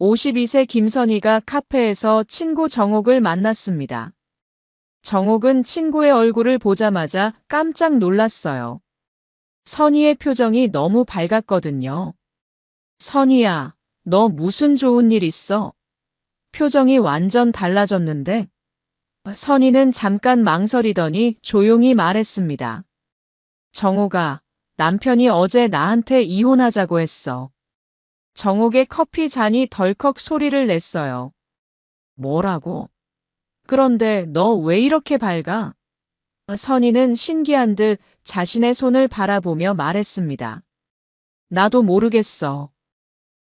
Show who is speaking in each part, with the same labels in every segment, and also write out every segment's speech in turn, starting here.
Speaker 1: 52세 김선희가 카페에서 친구 정옥을 만났습니다. 정옥은 친구의 얼굴을 보자마자 깜짝 놀랐어요. 선희의 표정이 너무 밝았거든요. 선희야, 너 무슨 좋은 일 있어? 표정이 완전 달라졌는데? 선희는 잠깐 망설이더니 조용히 말했습니다. 정옥아, 남편이 어제 나한테 이혼하자고 했어. 정옥의 커피 잔이 덜컥 소리를 냈어요. 뭐라고? 그런데 너 왜 이렇게 밝아? 선희는 신기한 듯 자신의 손을 바라보며 말했습니다. 나도 모르겠어.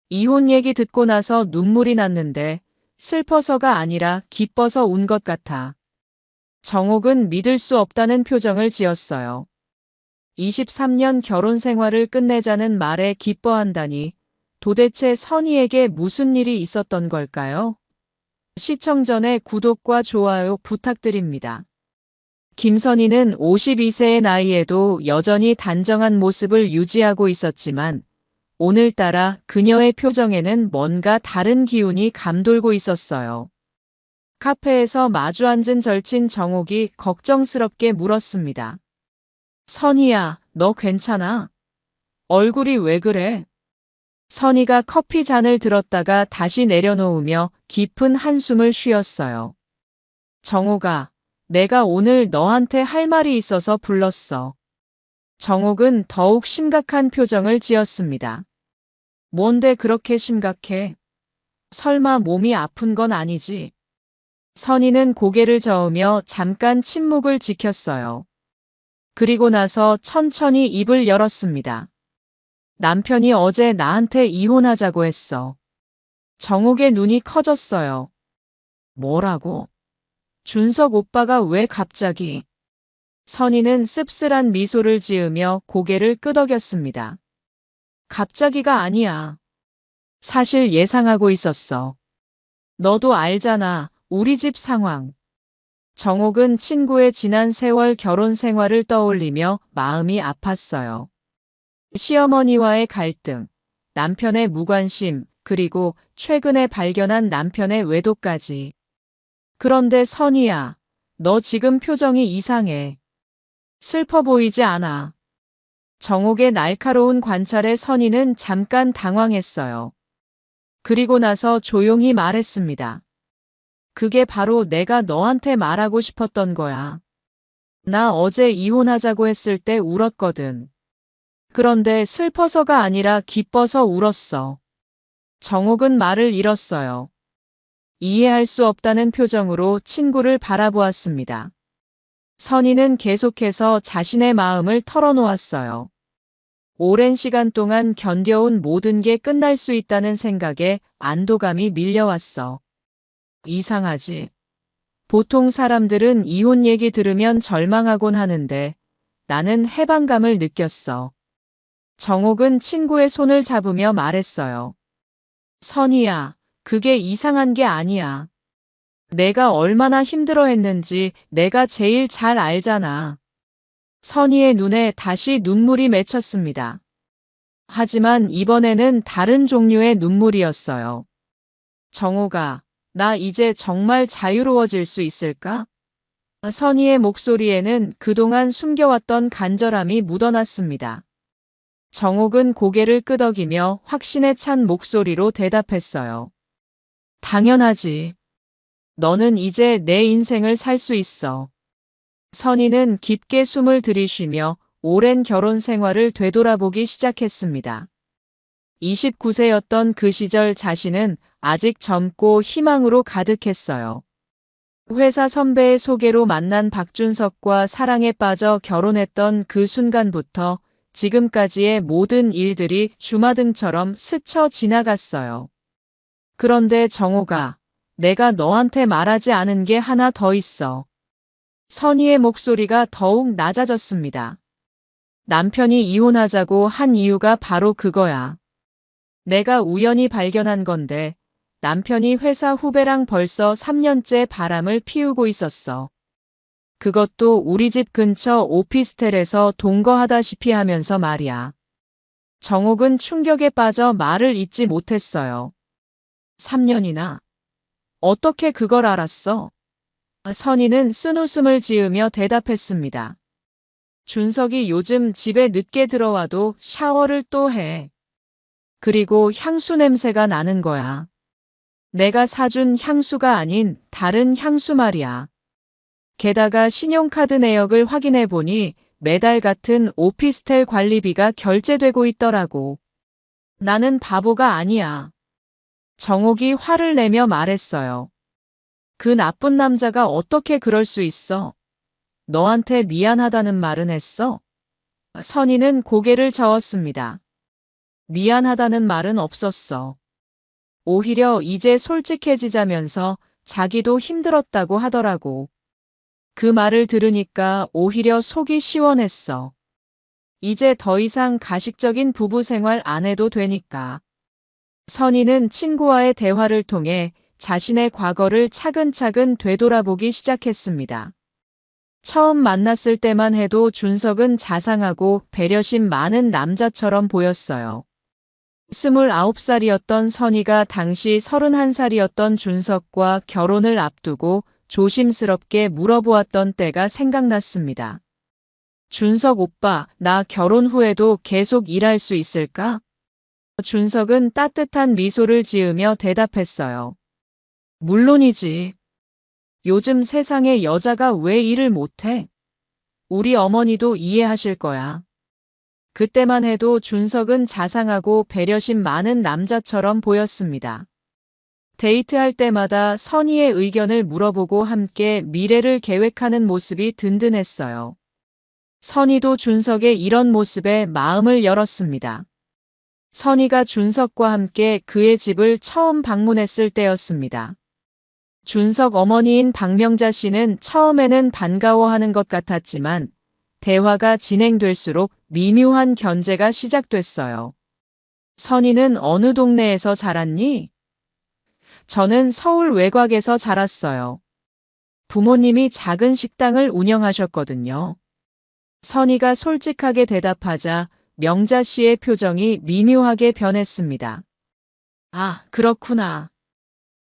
Speaker 1: 이혼 얘기 듣고 나서 눈물이 났는데 슬퍼서가 아니라 기뻐서 운 것 같아. 정옥은 믿을 수 없다는 표정을 지었어요. 23년 결혼 생활을 끝내자는 말에 기뻐한다니 도대체 선희에게 무슨 일이 있었던 걸까요? 시청 전에 구독과 좋아요 부탁드립니다. 김선희는 52세의 나이에도 여전히 단정한 모습을 유지하고 있었지만 오늘따라 그녀의 표정에는 뭔가 다른 기운이 감돌고 있었어요. 카페에서 마주 앉은 절친 정옥이 걱정스럽게 물었습니다. 선희야, 너 괜찮아? 얼굴이 왜 그래? 선희가 커피 잔을 들었다가 다시 내려놓으며 깊은 한숨을 쉬었어요. 정옥아, 내가 오늘 너한테 할 말이 있어서 불렀어. 정옥은 더욱 심각한 표정을 지었습니다. 뭔데 그렇게 심각해? 설마 몸이 아픈 건 아니지? 선희는 고개를 저으며 잠깐 침묵을 지켰어요. 그리고 나서 천천히 입을 열었습니다. 남편이 어제 나한테 이혼하자고 했어. 정옥의 눈이 커졌어요. 뭐라고? 준석 오빠가 왜 갑자기? 선희는 씁쓸한 미소를 지으며 고개를 끄덕였습니다. 갑자기가 아니야. 사실 예상하고 있었어. 너도 알잖아, 우리 집 상황. 정옥은 친구의 지난 세월 결혼 생활을 떠올리며 마음이 아팠어요. 시어머니와의 갈등, 남편의 무관심, 그리고 최근에 발견한 남편의 외도까지. 그런데 선희야, 너 지금 표정이 이상해. 슬퍼 보이지 않아. 정옥의 날카로운 관찰에 선희는 잠깐 당황했어요. 그리고 나서 조용히 말했습니다. 그게 바로 내가 너한테 말하고 싶었던 거야. 나 어제 이혼하자고 했을 때 울었거든. 그런데 슬퍼서가 아니라 기뻐서 울었어. 정옥은 말을 잃었어요. 이해할 수 없다는 표정으로 친구를 바라보았습니다. 선희는 계속해서 자신의 마음을 털어놓았어요. 오랜 시간 동안 견뎌온 모든 게 끝날 수 있다는 생각에 안도감이 밀려왔어. 이상하지. 보통 사람들은 이혼 얘기 들으면 절망하곤 하는데 나는 해방감을 느꼈어. 정옥은 친구의 손을 잡으며 말했어요. 선희야, 그게 이상한 게 아니야. 내가 얼마나 힘들어했는지 내가 제일 잘 알잖아. 선희의 눈에 다시 눈물이 맺혔습니다. 하지만 이번에는 다른 종류의 눈물이었어요. 정옥아, 나 이제 정말 자유로워질 수 있을까? 선희의 목소리에는 그동안 숨겨왔던 간절함이 묻어났습니다. 정옥은 고개를 끄덕이며 확신에 찬 목소리로 대답했어요. 당연하지. 너는 이제 내 인생을 살 수 있어. 선희는 깊게 숨을 들이쉬며 오랜 결혼 생활을 되돌아보기 시작했습니다. 29세였던 그 시절 자신은 아직 젊고 희망으로 가득했어요. 회사 선배의 소개로 만난 박준석과 사랑에 빠져 결혼했던 그 순간부터 지금까지의 모든 일들이 주마등처럼 스쳐 지나갔어요. 그런데 정옥아, 내가 너한테 말하지 않은 게 하나 더 있어. 선희의 목소리가 더욱 낮아졌습니다. 남편이 이혼하자고 한 이유가 바로 그거야. 내가 우연히 발견한 건데 남편이 회사 후배랑 벌써 3년째 바람을 피우고 있었어. 그것도 우리 집 근처 오피스텔에서 동거하다시피 하면서 말이야. 정옥은 충격에 빠져 말을 잇지 못했어요. 3년이나. 어떻게 그걸 알았어? 선희는 쓴웃음을 지으며 대답했습니다. 준석이 요즘 집에 늦게 들어와도 샤워를 또 해. 그리고 향수 냄새가 나는 거야. 내가 사준 향수가 아닌 다른 향수 말이야. 게다가 신용카드 내역을 확인해 보니 매달 같은 오피스텔 관리비가 결제되고 있더라고. 나는 바보가 아니야. 정옥이 화를 내며 말했어요. 그 나쁜 남자가 어떻게 그럴 수 있어? 너한테 미안하다는 말은 했어? 선희는 고개를 저었습니다. 미안하다는 말은 없었어. 오히려 이제 솔직해지자면서 자기도 힘들었다고 하더라고. 그 말을 들으니까 오히려 속이 시원했어. 이제 더 이상 가식적인 부부 생활 안 해도 되니까. 선희는 친구와의 대화를 통해 자신의 과거를 차근차근 되돌아보기 시작했습니다. 처음 만났을 때만 해도 준석은 자상하고 배려심 많은 남자처럼 보였어요. 29살이었던 선희가 당시 31살이었던 준석과 결혼을 앞두고 조심스럽게 물어보았던 때가 생각났습니다. 준석 오빠, 나 결혼 후에도 계속 일할 수 있을까? 준석은 따뜻한 미소를 지으며 대답했어요. 물론이지. 요즘 세상에 여자가 왜 일을 못해? 우리 어머니도 이해하실 거야. 그때만 해도 준석은 자상하고 배려심 많은 남자처럼 보였습니다. 데이트할 때마다 선희의 의견을 물어보고 함께 미래를 계획하는 모습이 든든했어요. 선희도 준석의 이런 모습에 마음을 열었습니다. 선희가 준석과 함께 그의 집을 처음 방문했을 때였습니다. 준석 어머니인 박명자 씨는 처음에는 반가워하는 것 같았지만 대화가 진행될수록 미묘한 견제가 시작됐어요. 선희는 어느 동네에서 자랐니? 저는 서울 외곽에서 자랐어요. 부모님이 작은 식당을 운영하셨거든요. 선희가 솔직하게 대답하자 명자 씨의 표정이 미묘하게 변했습니다. 아, 그렇구나.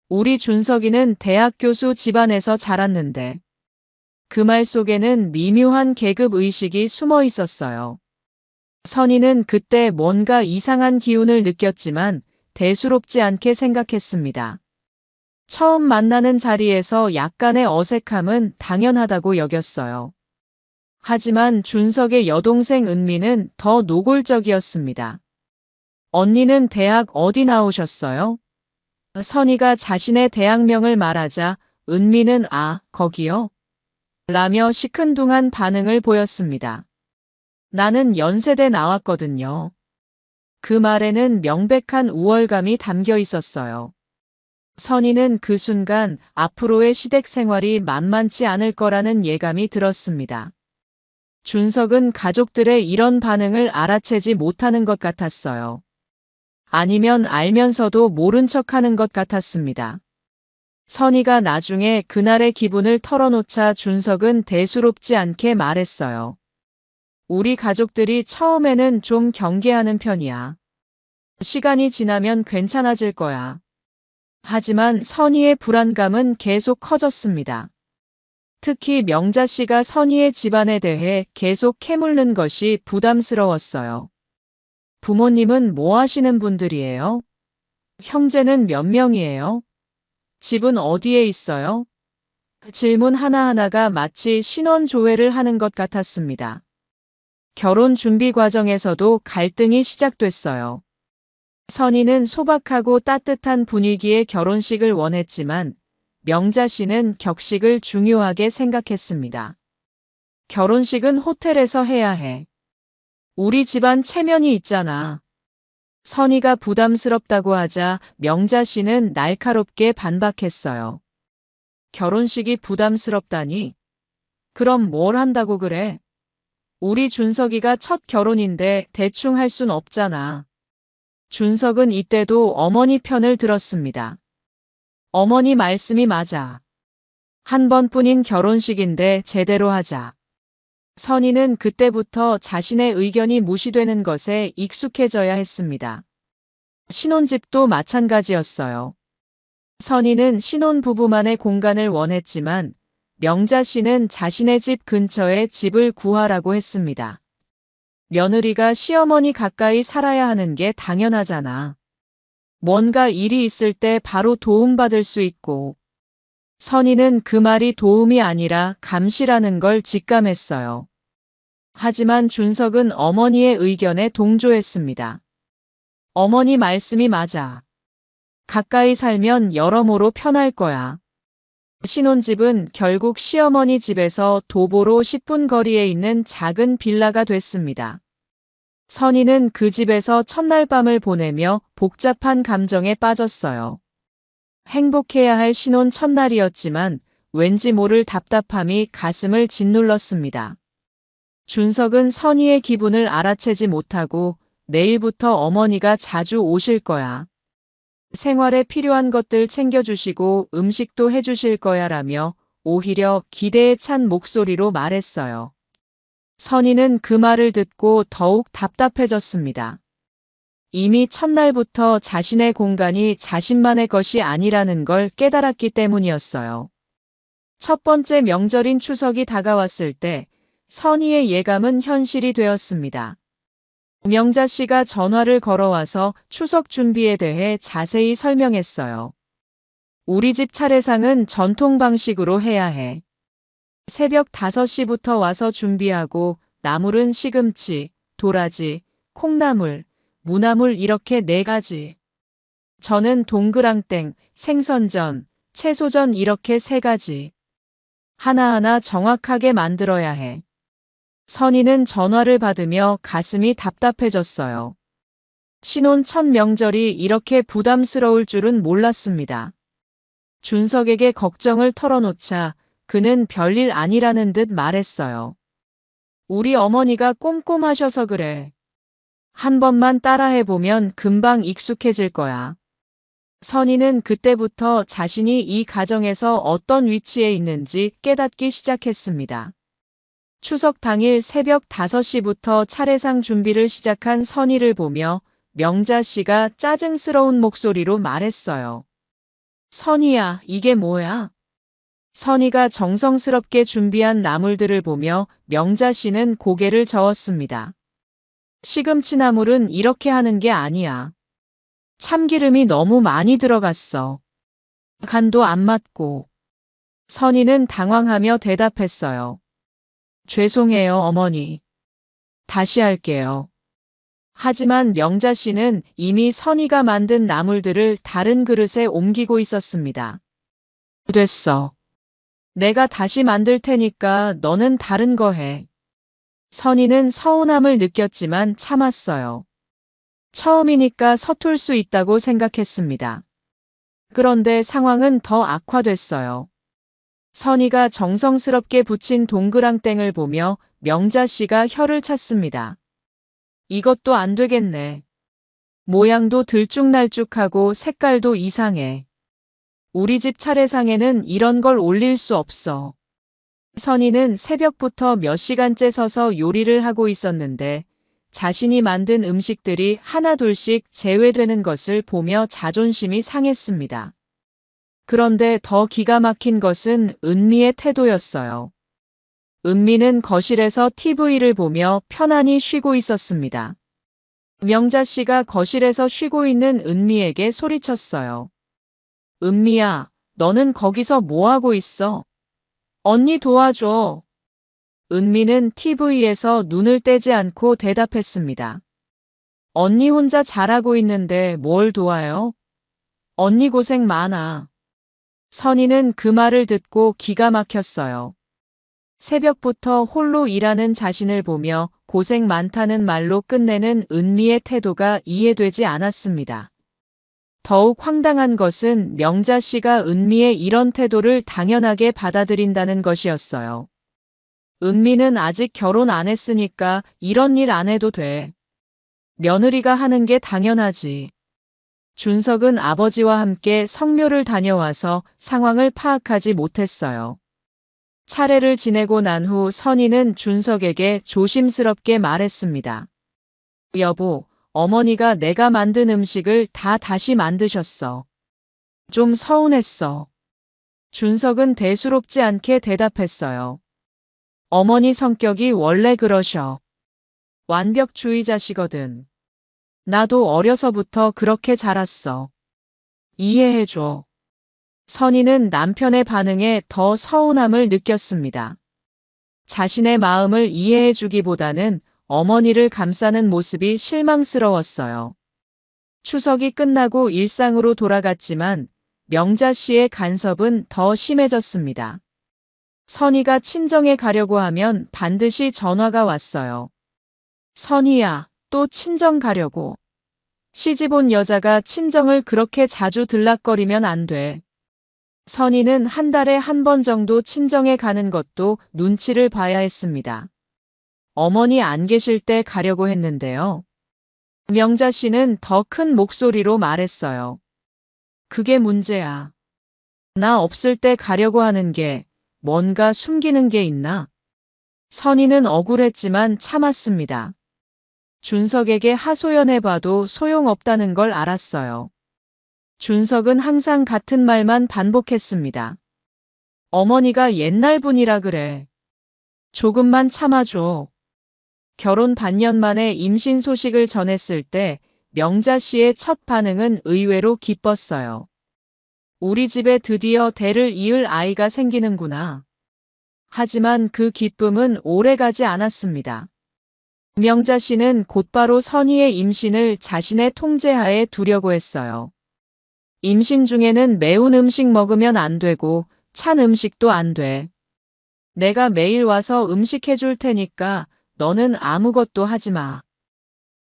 Speaker 1: 우리 준석이는 대학 교수 집안에서 자랐는데. 그 말 속에는 미묘한 계급 의식이 숨어 있었어요. 선희는 그때 뭔가 이상한 기운을 느꼈지만 대수롭지 않게 생각했습니다. 처음 만나는 자리에서 약간의 어색함은 당연하다고 여겼어요. 하지만 준석의 여동생 은미는 더 노골적이었습니다. 언니는 대학 어디 나오셨어요? 선희가 자신의 대학명을 말하자 은미는 아, 거기요? 라며 시큰둥한 반응을 보였습니다. 나는 연세대 나왔거든요. 그 말에는 명백한 우월감이 담겨 있었어요. 선희는 그 순간 앞으로의 시댁 생활이 만만치 않을 거라는 예감이 들었습니다. 준석은 가족들의 이런 반응을 알아채지 못하는 것 같았어요. 아니면 알면서도 모른 척하는 것 같았습니다. 선희가 나중에 그날의 기분을 털어놓자 준석은 대수롭지 않게 말했어요. 우리 가족들이 처음에는 좀 경계하는 편이야. 시간이 지나면 괜찮아질 거야. 하지만 선희의 불안감은 계속 커졌습니다. 특히 명자 씨가 선희의 집안에 대해 계속 캐물는 것이 부담스러웠어요. 부모님은 뭐 하시는 분들이에요? 형제는 몇 명이에요? 집은 어디에 있어요? 질문 하나하나가 마치 신원조회를 하는 것 같았습니다. 결혼 준비 과정에서도 갈등이 시작됐어요. 선희는 소박하고 따뜻한 분위기의 결혼식을 원했지만 명자 씨는 격식을 중요하게 생각했습니다. 결혼식은 호텔에서 해야 해. 우리 집안 체면이 있잖아. 선희가 부담스럽다고 하자 명자 씨는 날카롭게 반박했어요. 결혼식이 부담스럽다니? 그럼 뭘 한다고 그래? 우리 준석이가 첫 결혼인데 대충 할 순 없잖아. 준석은 이때도 어머니 편을 들었습니다. 어머니 말씀이 맞아. 한 번뿐인 결혼식인데 제대로 하자. 선희는 그때부터 자신의 의견이 무시되는 것에 익숙해져야 했습니다. 신혼집도 마찬가지였어요. 선희는 신혼부부만의 공간을 원했지만 명자 씨는 자신의 집 근처에 집을 구하라고 했습니다. 며느리가 시어머니 가까이 살아야 하는 게 당연하잖아. 뭔가 일이 있을 때 바로 도움받을 수 있고. 선희는 그 말이 도움이 아니라 감시라는 걸 직감했어요. 하지만 준석은 어머니의 의견에 동조했습니다. 어머니 말씀이 맞아. 가까이 살면 여러모로 편할 거야. 신혼집은 결국 시어머니 집에서 도보로 10분 거리에 있는 작은 빌라가 됐습니다. 선희는 그 집에서 첫날 밤을 보내며 복잡한 감정에 빠졌어요. 행복해야 할 신혼 첫날이었지만 왠지 모를 답답함이 가슴을 짓눌렀습니다. 준석은 선희의 기분을 알아채지 못하고 내일부터 어머니가 자주 오실 거야. 생활에 필요한 것들 챙겨주시고 음식도 해주실 거야 라며 오히려 기대에 찬 목소리로 말했어요. 선희는 그 말을 듣고 더욱 답답해졌습니다. 이미 첫날부터 자신의 공간이 자신만의 것이 아니라는 걸 깨달았기 때문이었어요. 첫 번째 명절인 추석이 다가왔을 때 선희의 예감은 현실이 되었습니다. 명자 씨가 전화를 걸어와서 추석 준비에 대해 자세히 설명했어요. 우리 집 차례상은 전통 방식으로 해야 해. 새벽 5시부터 와서 준비하고 나물은 시금치, 도라지, 콩나물, 무나물 이렇게 4가지. 저는 동그랑땡, 생선전, 채소전 이렇게 3가지. 하나하나 정확하게 만들어야 해. 선희는 전화를 받으며 가슴이 답답해졌어요. 신혼 첫 명절이 이렇게 부담스러울 줄은 몰랐습니다. 준석에게 걱정을 털어놓자 그는 별일 아니라는 듯 말했어요. 우리 어머니가 꼼꼼하셔서 그래. 한 번만 따라해보면 금방 익숙해질 거야. 선희는 그때부터 자신이 이 가정에서 어떤 위치에 있는지 깨닫기 시작했습니다. 추석 당일 새벽 5시부터 차례상 준비를 시작한 선희를 보며 명자 씨가 짜증스러운 목소리로 말했어요. 선희야, 이게 뭐야? 선희가 정성스럽게 준비한 나물들을 보며 명자 씨는 고개를 저었습니다. 시금치 나물은 이렇게 하는 게 아니야. 참기름이 너무 많이 들어갔어. 간도 안 맞고. 선희는 당황하며 대답했어요. 죄송해요, 어머니. 다시 할게요. 하지만 명자 씨는 이미 선희가 만든 나물들을 다른 그릇에 옮기고 있었습니다. 됐어. 내가 다시 만들 테니까 너는 다른 거 해. 선희는 서운함을 느꼈지만 참았어요. 처음이니까 서툴 수 있다고 생각했습니다. 그런데 상황은 더 악화됐어요. 선희가 정성스럽게 붙인 동그랑땡을 보며 명자 씨가 혀를 찼습니다. 이것도 안 되겠네. 모양도 들쭉날쭉하고 색깔도 이상해. 우리 집 차례상에는 이런 걸 올릴 수 없어. 선희는 새벽부터 몇 시간째 서서 요리를 하고 있었는데 자신이 만든 음식들이 하나둘씩 제외되는 것을 보며 자존심이 상했습니다. 그런데 더 기가 막힌 것은 은미의 태도였어요. 은미는 거실에서 TV를 보며 편안히 쉬고 있었습니다. 명자 씨가 거실에서 쉬고 있는 은미에게 소리쳤어요. 은미야, 너는 거기서 뭐 하고 있어? 언니 도와줘. 은미는 TV에서 눈을 떼지 않고 대답했습니다. 언니 혼자 잘하고 있는데 뭘 도와요? 언니 고생 많아. 선희는 그 말을 듣고 기가 막혔어요. 새벽부터 홀로 일하는 자신을 보며 고생 많다는 말로 끝내는 은미의 태도가 이해되지 않았습니다. 더욱 황당한 것은 명자 씨가 은미의 이런 태도를 당연하게 받아들인다는 것이었어요. 은미는 아직 결혼 안 했으니까 이런 일 안 해도 돼. 며느리가 하는 게 당연하지. 준석은 아버지와 함께 성묘를 다녀와서 상황을 파악하지 못했어요. 차례를 지내고 난 후 선희는 준석에게 조심스럽게 말했습니다. 여보, 어머니가 내가 만든 음식을 다 다시 만드셨어. 좀 서운했어. 준석은 대수롭지 않게 대답했어요. 어머니 성격이 원래 그러셔. 완벽주의자시거든. 나도 어려서부터 그렇게 자랐어. 이해해줘. 선희는 남편의 반응에 더 서운함을 느꼈습니다. 자신의 마음을 이해해주기보다는 어머니를 감싸는 모습이 실망스러웠어요. 추석이 끝나고 일상으로 돌아갔지만 명자 씨의 간섭은 더 심해졌습니다. 선희가 친정에 가려고 하면 반드시 전화가 왔어요. 선희야, 또 친정 가려고. 시집 온 여자가 친정을 그렇게 자주 들락거리면 안 돼. 선희는 한 달에 한 번 정도 친정에 가는 것도 눈치를 봐야 했습니다. 어머니 안 계실 때 가려고 했는데요. 명자 씨는 더 큰 목소리로 말했어요. 그게 문제야. 나 없을 때 가려고 하는 게 뭔가 숨기는 게 있나? 선희는 억울했지만 참았습니다. 준석에게 하소연해봐도 소용없다는 걸 알았어요. 준석은 항상 같은 말만 반복했습니다. 어머니가 옛날 분이라 그래. 조금만 참아줘. 결혼 반년 만에 임신 소식을 전했을 때 명자 씨의 첫 반응은 의외로 기뻤어요. 우리 집에 드디어 대를 이을 아이가 생기는구나. 하지만 그 기쁨은 오래가지 않았습니다. 명자 씨는 곧바로 선희의 임신을 자신의 통제하에 두려고 했어요. 임신 중에는 매운 음식 먹으면 안 되고 찬 음식도 안 돼. 내가 매일 와서 음식 해줄 테니까 너는 아무것도 하지 마.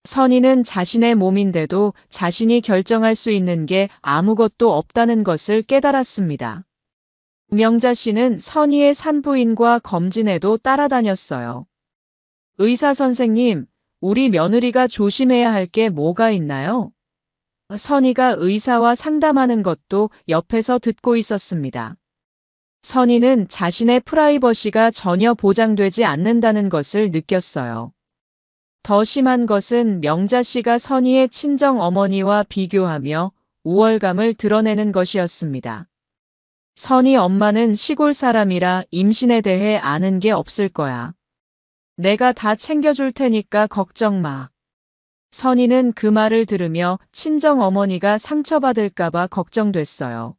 Speaker 1: 선희는 자신의 몸인데도 자신이 결정할 수 있는 게 아무것도 없다는 것을 깨달았습니다. 명자 씨는 선희의 산부인과 검진에도 따라다녔어요. 의사 선생님, 우리 며느리가 조심해야 할 게 뭐가 있나요? 선희가 의사와 상담하는 것도 옆에서 듣고 있었습니다. 선희는 자신의 프라이버시가 전혀 보장되지 않는다는 것을 느꼈어요. 더 심한 것은 명자 씨가 선희의 친정 어머니와 비교하며 우월감을 드러내는 것이었습니다. 선희 엄마는 시골 사람이라 임신에 대해 아는 게 없을 거야. 내가 다 챙겨줄 테니까 걱정 마. 선희는 그 말을 들으며 친정 어머니가 상처받을까봐 걱정됐어요.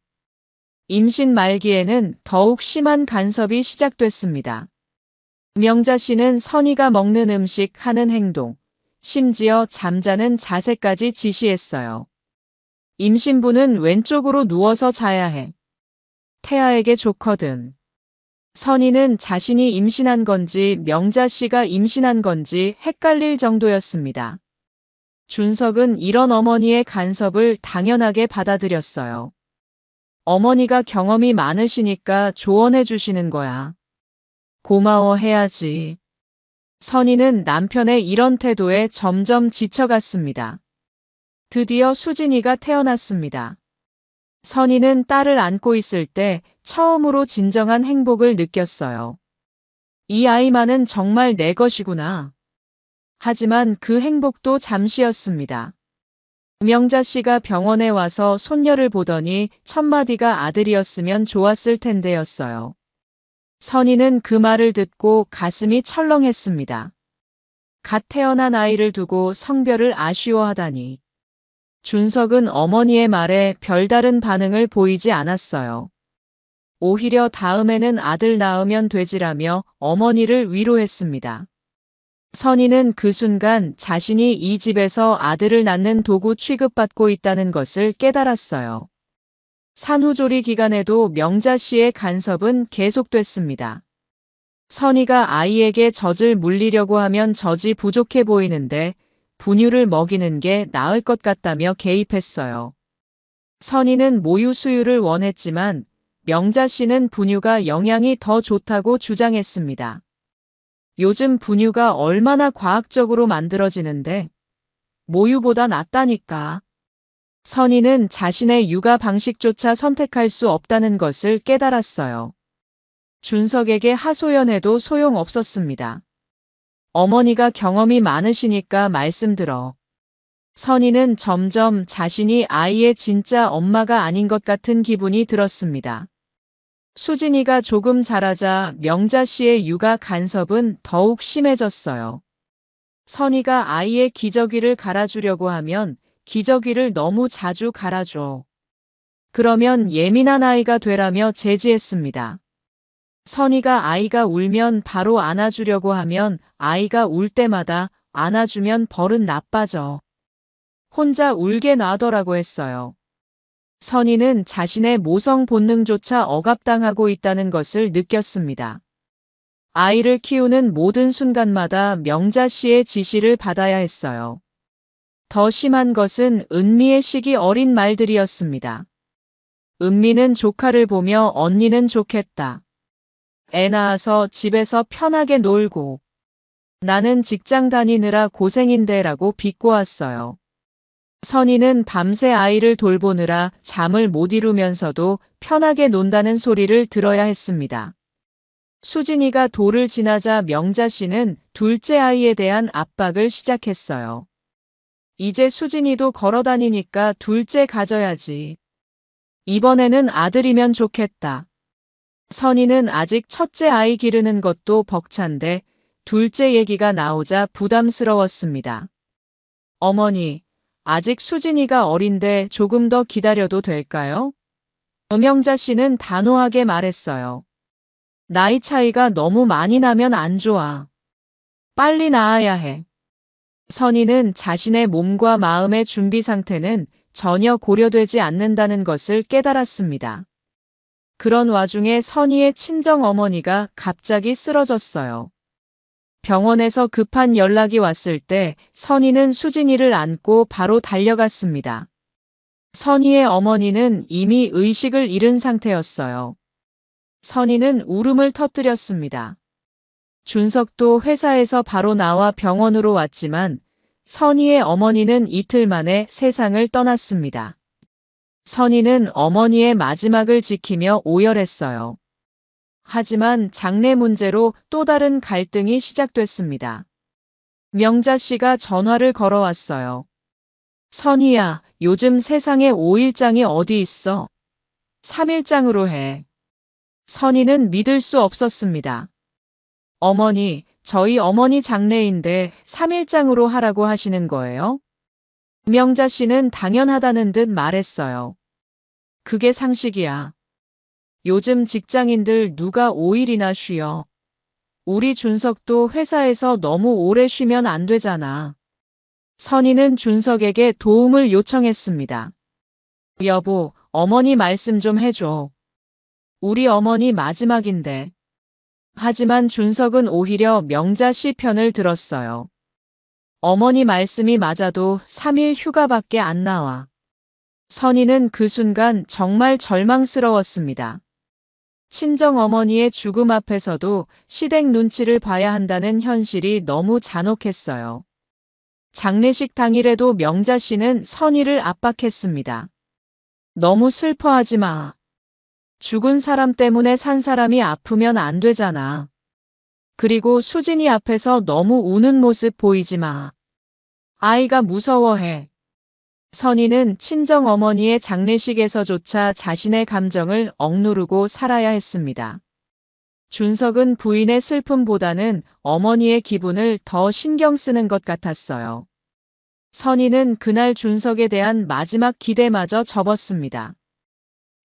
Speaker 1: 임신 말기에는 더욱 심한 간섭이 시작됐습니다. 명자 씨는 선희가 먹는 음식, 하는 행동, 심지어 잠자는 자세까지 지시했어요. 임신부는 왼쪽으로 누워서 자야 해. 태아에게 좋거든. 선희는 자신이 임신한 건지 명자 씨가 임신한 건지 헷갈릴 정도였습니다. 준석은 이런 어머니의 간섭을 당연하게 받아들였어요. 어머니가 경험이 많으시니까 조언해 주시는 거야. 고마워해야지. 선희는 남편의 이런 태도에 점점 지쳐갔습니다. 드디어 수진이가 태어났습니다. 선희는 딸을 안고 있을 때 처음으로 진정한 행복을 느꼈어요. 이 아이만은 정말 내 것이구나. 하지만 그 행복도 잠시였습니다. 명자 씨가 병원에 와서 손녀를 보더니 첫마디가 아들이었으면 좋았을 텐데였어요. 선희는 그 말을 듣고 가슴이 철렁했습니다. 갓 태어난 아이를 두고 성별을 아쉬워하다니. 준석은 어머니의 말에 별다른 반응을 보이지 않았어요. 오히려 다음에는 아들 낳으면 되지라며 어머니를 위로했습니다. 선희는 그 순간 자신이 이 집에서 아들을 낳는 도구 취급받고 있다는 것을 깨달았어요. 산후조리 기간에도 명자 씨의 간섭은 계속됐습니다. 선희가 아이에게 젖을 물리려고 하면 젖이 부족해 보이는데 분유를 먹이는 게 나을 것 같다며 개입했어요. 선희는 모유 수유를 원했지만 명자 씨는 분유가 영양이 더 좋다고 주장했습니다. 요즘 분유가 얼마나 과학적으로 만들어지는데 모유보다 낫다니까. 선희는 자신의 육아 방식조차 선택할 수 없다는 것을 깨달았어요. 준석에게 하소연해도 소용없었습니다. 어머니가 경험이 많으시니까 말씀들어. 선희는 점점 자신이 아이의 진짜 엄마가 아닌 것 같은 기분이 들었습니다. 수진이가 조금 자라자 명자 씨의 육아 간섭은 더욱 심해졌어요. 선희가 아이의 기저귀를 갈아주려고 하면 기저귀를 너무 자주 갈아줘. 그러면 예민한 아이가 되라며 제지했습니다. 선희가 아이가 울면 바로 안아주려고 하면 아이가 울 때마다 안아주면 버릇 나빠져. 혼자 울게 놔더라고 했어요. 선희는 자신의 모성 본능조차 억압당하고 있다는 것을 느꼈습니다. 아이를 키우는 모든 순간마다 명자 씨의 지시를 받아야 했어요. 더 심한 것은 은미의 시기 어린 말들이었습니다. 은미는 조카를 보며 언니는 좋겠다. 애 낳아서 집에서 편하게 놀고 나는 직장 다니느라 고생인데 라고 비꼬았어요. 선희는 밤새 아이를 돌보느라 잠을 못 이루면서도 편하게 논다는 소리를 들어야 했습니다. 수진이가 돌을 지나자 명자 씨는 둘째 아이에 대한 압박을 시작했어요. 이제 수진이도 걸어 다니니까 둘째 가져야지. 이번에는 아들이면 좋겠다. 선희는 아직 첫째 아이 기르는 것도 벅찬데 둘째 얘기가 나오자 부담스러웠습니다. 어머니, 아직 수진이가 어린데 조금 더 기다려도 될까요? 명자 씨는 단호하게 말했어요. 나이 차이가 너무 많이 나면 안 좋아. 빨리 낳아야 해. 선희는 자신의 몸과 마음의 준비 상태는 전혀 고려되지 않는다는 것을 깨달았습니다. 그런 와중에 선희의 친정 어머니가 갑자기 쓰러졌어요. 병원에서 급한 연락이 왔을 때 선희는 수진이를 안고 바로 달려갔습니다. 선희의 어머니는 이미 의식을 잃은 상태였어요. 선희는 울음을 터뜨렸습니다. 준석도 회사에서 바로 나와 병원으로 왔지만 선희의 어머니는 이틀 만에 세상을 떠났습니다. 선희는 어머니의 마지막을 지키며 오열했어요. 하지만 장래 문제로 또 다른 갈등이 시작됐습니다. 명자 씨가 전화를 걸어왔어요. 선희야, 요즘 세상에 5일장이 어디 있어? 3일장으로 해. 선희는 믿을 수 없었습니다. 어머니, 저희 어머니 장례인데 3일장으로 하라고 하시는 거예요? 명자 씨는 당연하다는 듯 말했어요. 그게 상식이야. 요즘 직장인들 누가 5일이나 쉬어. 우리 준석도 회사에서 너무 오래 쉬면 안 되잖아. 선희는 준석에게 도움을 요청했습니다. 여보, 어머니 말씀 좀 해줘. 우리 어머니 마지막인데. 하지만 준석은 오히려 명자 씨 편을 들었어요. 어머니 말씀이 맞아도 3일 휴가밖에 안 나와. 선희는 그 순간 정말 절망스러웠습니다. 친정어머니의 죽음 앞에서도 시댁 눈치를 봐야 한다는 현실이 너무 잔혹했어요. 장례식 당일에도 명자 씨는 선희를 압박했습니다. 너무 슬퍼하지 마. 죽은 사람 때문에 산 사람이 아프면 안 되잖아. 그리고 수진이 앞에서 너무 우는 모습 보이지 마. 아이가 무서워해. 선희는 친정어머니의 장례식에서조차 자신의 감정을 억누르고 살아야 했습니다. 준석은 부인의 슬픔보다는 어머니의 기분을 더 신경 쓰는 것 같았어요. 선희는 그날 준석에 대한 마지막 기대마저 접었습니다.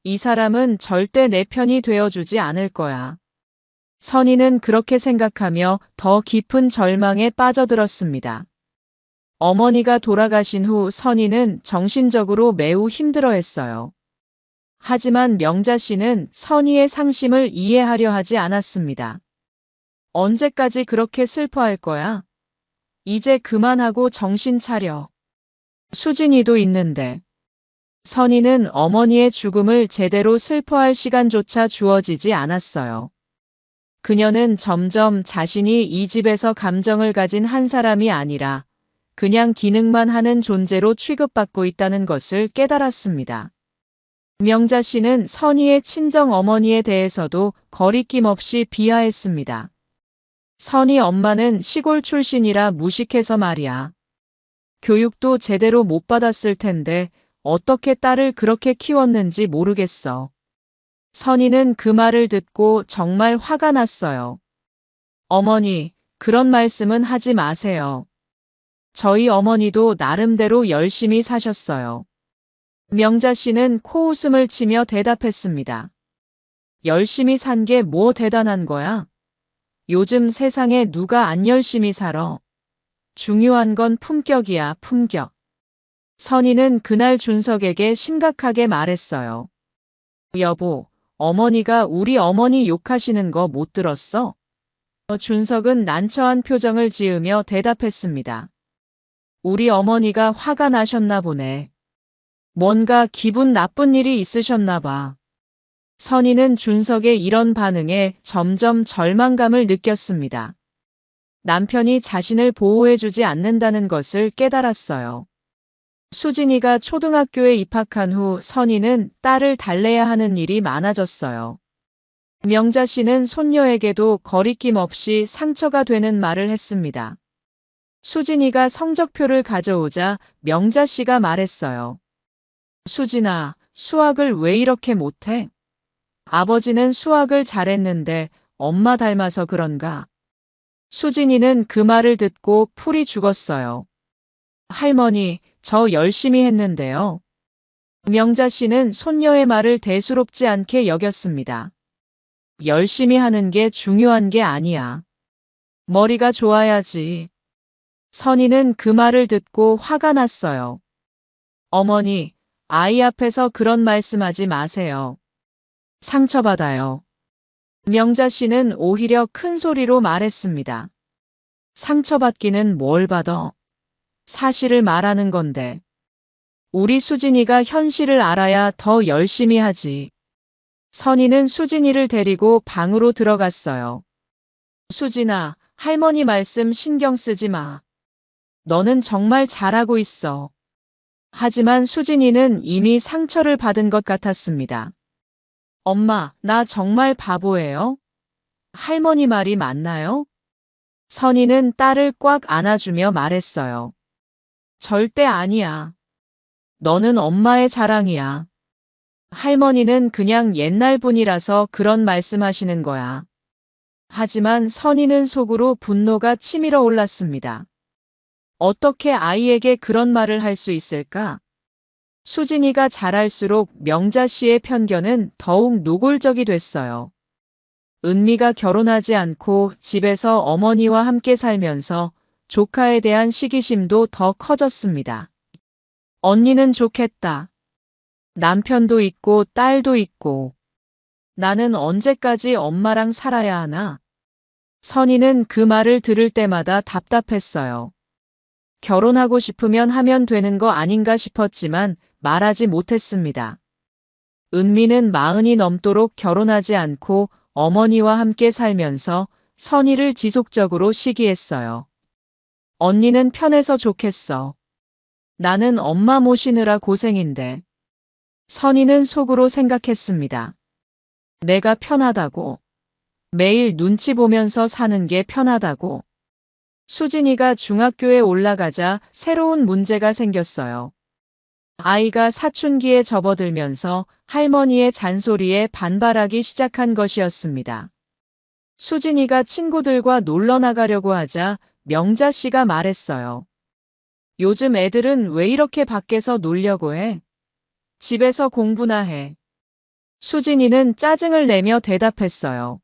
Speaker 1: 이 사람은 절대 내 편이 되어주지 않을 거야. 선희는 그렇게 생각하며 더 깊은 절망에 빠져들었습니다. 어머니가 돌아가신 후 선희는 정신적으로 매우 힘들어했어요. 하지만 명자 씨는 선희의 상심을 이해하려 하지 않았습니다. 언제까지 그렇게 슬퍼할 거야? 이제 그만하고 정신 차려. 수진이도 있는데. 선희는 어머니의 죽음을 제대로 슬퍼할 시간조차 주어지지 않았어요. 그녀는 점점 자신이 이 집에서 감정을 가진 한 사람이 아니라 그냥 기능만 하는 존재로 취급받고 있다는 것을 깨달았습니다. 명자 씨는 선희의 친정 어머니에 대해서도 거리낌 없이 비하했습니다. 선희 엄마는 시골 출신이라 무식해서 말이야. 교육도 제대로 못 받았을 텐데 어떻게 딸을 그렇게 키웠는지 모르겠어. 선희는 그 말을 듣고 정말 화가 났어요. 어머니, 그런 말씀은 하지 마세요. 저희 어머니도 나름대로 열심히 사셨어요. 명자 씨는 코웃음을 치며 대답했습니다. 열심히 산 게 뭐 대단한 거야? 요즘 세상에 누가 안 열심히 살아? 중요한 건 품격이야, 품격. 선희는 그날 준석에게 심각하게 말했어요. 여보, 어머니가 우리 어머니 욕하시는 거 못 들었어? 준석은 난처한 표정을 지으며 대답했습니다. 우리 어머니가 화가 나셨나 보네. 뭔가 기분 나쁜 일이 있으셨나 봐. 선희는 준석의 이런 반응에 점점 절망감을 느꼈습니다. 남편이 자신을 보호해주지 않는다는 것을 깨달았어요. 수진이가 초등학교에 입학한 후 선희는 딸을 달래야 하는 일이 많아졌어요. 명자 씨는 손녀에게도 거리낌 없이 상처가 되는 말을 했습니다. 수진이가 성적표를 가져오자 명자 씨가 말했어요. 수진아, 수학을 왜 이렇게 못해? 아버지는 수학을 잘했는데 엄마 닮아서 그런가? 수진이는 그 말을 듣고 풀이 죽었어요. 할머니, 저 열심히 했는데요. 명자 씨는 손녀의 말을 대수롭지 않게 여겼습니다. 열심히 하는 게 중요한 게 아니야. 머리가 좋아야지. 선희는 그 말을 듣고 화가 났어요. 어머니, 아이 앞에서 그런 말씀하지 마세요. 상처받아요. 명자 씨는 오히려 큰 소리로 말했습니다. 상처받기는 뭘 받아? 사실을 말하는 건데. 우리 수진이가 현실을 알아야 더 열심히 하지. 선희는 수진이를 데리고 방으로 들어갔어요. 수진아, 할머니 말씀 신경 쓰지 마. 너는 정말 잘하고 있어. 하지만 수진이는 이미 상처를 받은 것 같았습니다. 엄마, 나 정말 바보예요? 할머니 말이 맞나요? 선희는 딸을 꽉 안아주며 말했어요. 절대 아니야. 너는 엄마의 자랑이야. 할머니는 그냥 옛날 분이라서 그런 말씀하시는 거야. 하지만 선희는 속으로 분노가 치밀어 올랐습니다. 어떻게 아이에게 그런 말을 할 수 있을까? 수진이가 자랄수록 명자 씨의 편견은 더욱 노골적이 됐어요. 은미가 결혼하지 않고 집에서 어머니와 함께 살면서 조카에 대한 시기심도 더 커졌습니다. 언니는 좋겠다. 남편도 있고 딸도 있고. 나는 언제까지 엄마랑 살아야 하나? 선희는 그 말을 들을 때마다 답답했어요. 결혼하고 싶으면 하면 되는 거 아닌가 싶었지만 말하지 못했습니다. 은미는 40이 넘도록 결혼하지 않고 어머니와 함께 살면서 선희를 지속적으로 시기했어요. 언니는 편해서 좋겠어. 나는 엄마 모시느라 고생인데. 선희는 속으로 생각했습니다. 내가 편하다고. 매일 눈치 보면서 사는 게 편하다고. 수진이가 중학교에 올라가자 새로운 문제가 생겼어요. 아이가 사춘기에 접어들면서 할머니의 잔소리에 반발하기 시작한 것이었습니다. 수진이가 친구들과 놀러 나가려고 하자 명자 씨가 말했어요. 요즘 애들은 왜 이렇게 밖에서 놀려고 해? 집에서 공부나 해. 수진이는 짜증을 내며 대답했어요.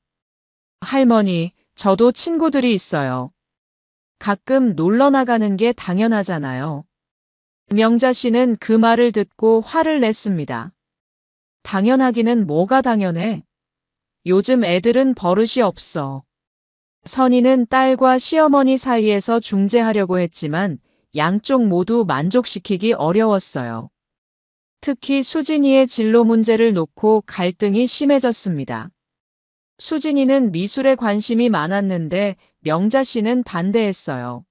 Speaker 1: 할머니, 저도 친구들이 있어요. 가끔 놀러 나가는 게 당연하잖아요. 명자 씨는 그 말을 듣고 화를 냈습니다. 당연하기는 뭐가 당연해? 요즘 애들은 버릇이 없어. 선희는 딸과 시어머니 사이에서 중재하려고 했지만 양쪽 모두 만족시키기 어려웠어요. 특히 수진이의 진로 문제를 놓고 갈등이 심해졌습니다. 수진이는 미술에 관심이 많았는데 명자 씨는 반대했어요.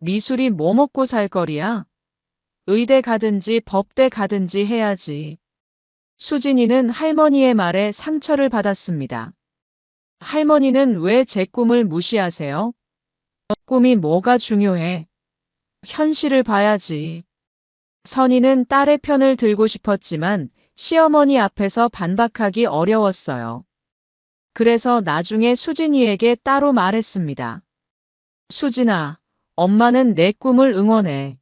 Speaker 1: 미술이 뭐 먹고 살 거리야? 의대 가든지 법대 가든지 해야지. 수진이는 할머니의 말에 상처를 받았습니다. 할머니는 왜 제 꿈을 무시하세요? 꿈이 뭐가 중요해? 현실을 봐야지. 선희는 딸의 편을 들고 싶었지만 시어머니 앞에서 반박하기 어려웠어요. 그래서 나중에 수진이에게 따로 말했습니다. 수진아, 엄마는 내 꿈을 응원해.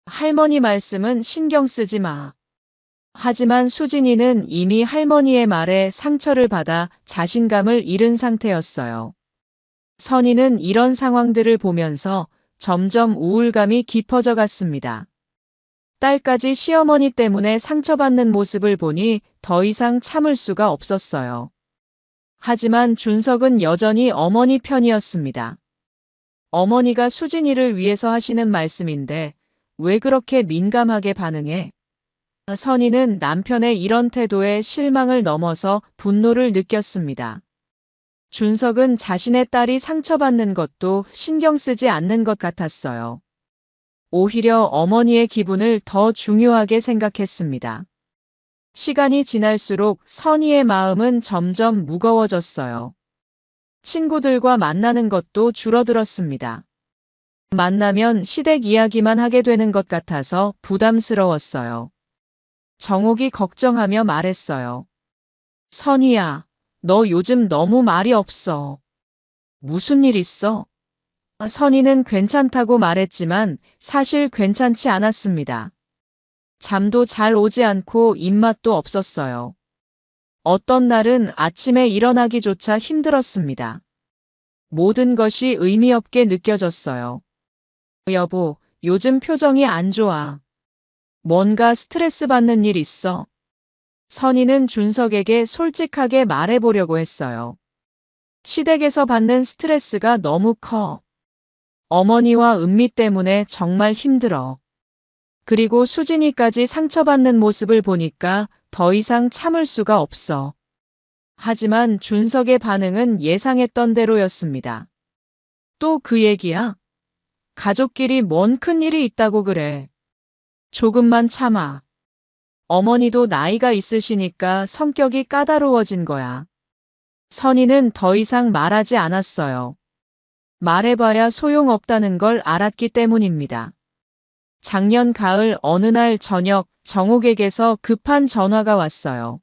Speaker 1: 할머니 말씀은 신경 쓰지 마. 하지만 수진이는 이미 할머니의 말에 상처를 받아 자신감을 잃은 상태였어요. 선희는 이런 상황들을 보면서 점점 우울감이 깊어져 갔습니다. 딸까지 시어머니 때문에 상처받는 모습을 보니 더 이상 참을 수가 없었어요. 하지만 준석은 여전히 어머니 편이었습니다. 어머니가 수진이를 위해서 하시는 말씀인데 왜 그렇게 민감하게 반응해? 선희는 남편의 이런 태도에 실망을 넘어서 분노를 느꼈습니다. 준석은 자신의 딸이 상처받는 것도 신경 쓰지 않는 것 같았어요. 오히려 어머니의 기분을 더 중요하게 생각했습니다. 시간이 지날수록 선희의 마음은 점점 무거워졌어요. 친구들과 만나는 것도 줄어들었습니다. 만나면 시댁 이야기만 하게 되는 것 같아서 부담스러웠어요. 정옥이 걱정하며 말했어요. 선희야, 너 요즘 너무 말이 없어. 무슨 일 있어? 선희는 괜찮다고 말했지만 사실 괜찮지 않았습니다. 잠도 잘 오지 않고 입맛도 없었어요. 어떤 날은 아침에 일어나기조차 힘들었습니다. 모든 것이 의미 없게 느껴졌어요. 여보, 요즘 표정이 안 좋아. 뭔가 스트레스 받는 일 있어? 선희는 준석에게 솔직하게 말해보려고 했어요. 시댁에서 받는 스트레스가 너무 커. 어머니와 은미 때문에 정말 힘들어. 그리고 수진이까지 상처받는 모습을 보니까 더 이상 참을 수가 없어. 하지만 준석의 반응은 예상했던 대로였습니다. 또 그 얘기야? 가족끼리 뭔 큰일이 있다고 그래. 조금만 참아. 어머니도 나이가 있으시니까 성격이 까다로워진 거야. 선희는 더 이상 말하지 않았어요. 말해봐야 소용없다는 걸 알았기 때문입니다. 작년 가을 어느 날 저녁 정옥에게서 급한 전화가 왔어요.